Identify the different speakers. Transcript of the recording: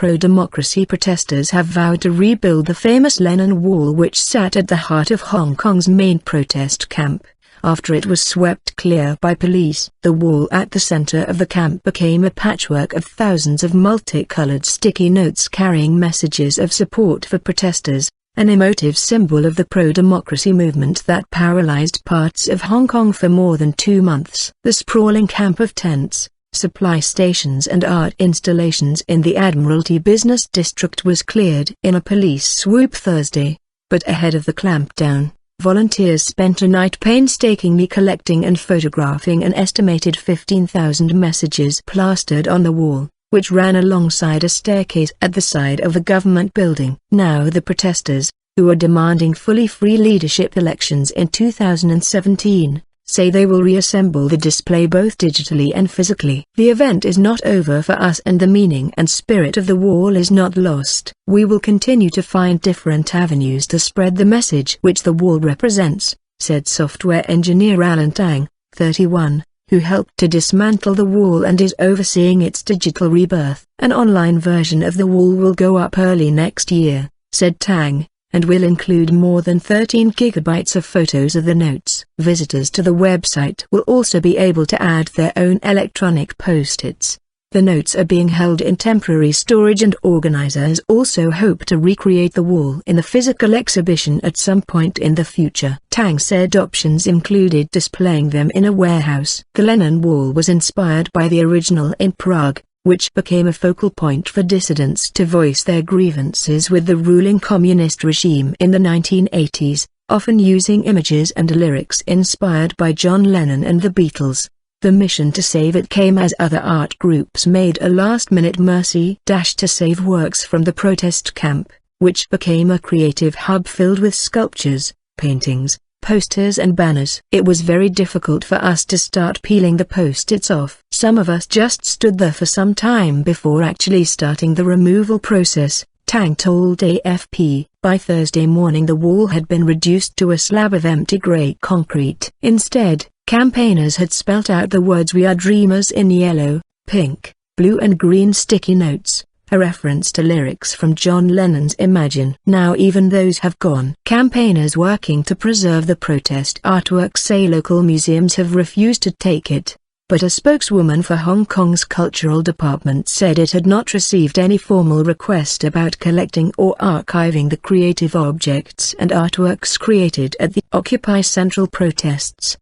Speaker 1: pro-democracy protesters have vowed to rebuild the famous Lennon Wall, which sat at the heart of Hong Kong's main protest camp, after it was swept clear by police. The wall at the center of the camp became a patchwork of thousands of multicolored sticky notes carrying messages of support for protesters, an emotive symbol of the pro-democracy movement that paralyzed parts of Hong Kong for more than 2 months. The sprawling camp of tents, supply stations and art installations in the Admiralty business district was cleared in a police swoop Thursday, but ahead of the clampdown, volunteers spent a night painstakingly collecting and photographing an estimated 15,000 messages plastered on the wall, which ran alongside a staircase at the side of the government building. Now the protesters, who are demanding fully free leadership elections in 2017, say they will reassemble the display both digitally and physically. The event is not over for us and the meaning and spirit of the wall is not lost. We will continue to find different avenues to spread the message which the wall represents, said software engineer Alan Tang, 31, who helped to dismantle the wall and is overseeing its digital rebirth. An online version of the wall will go up early next year, said Tang, and will include more than 13 gigabytes of photos of the notes. Visitors to the website will also be able to add their own electronic post-its. The notes are being held in temporary storage and organizers also hope to recreate the wall in the physical exhibition at some point in the future. Tang said options included displaying them in a warehouse. The Lennon Wall was inspired by the original in Prague, which became a focal point for dissidents to voice their grievances with the ruling communist regime in the 1980s, often using images and lyrics inspired by John Lennon and the Beatles. The mission to save it came as other art groups made a last-minute mercy dash to save works from the protest camp, which became a creative hub filled with sculptures, paintings, posters and banners. It was very difficult for us to start peeling the post-its off. Some of us just stood there for some time before actually starting the removal process, Tang told AFP. By Thursday morning the wall had been reduced to a slab of empty grey concrete. Instead, campaigners had spelt out the words "We are dreamers" in yellow, pink, blue and green sticky notes, a reference to lyrics from John Lennon's Imagine. Now even those have gone. Campaigners working to preserve the protest artwork say local museums have refused to take it, but a spokeswoman for Hong Kong's cultural department said it had not received any formal request about collecting or archiving the creative objects and artworks created at the Occupy Central protests.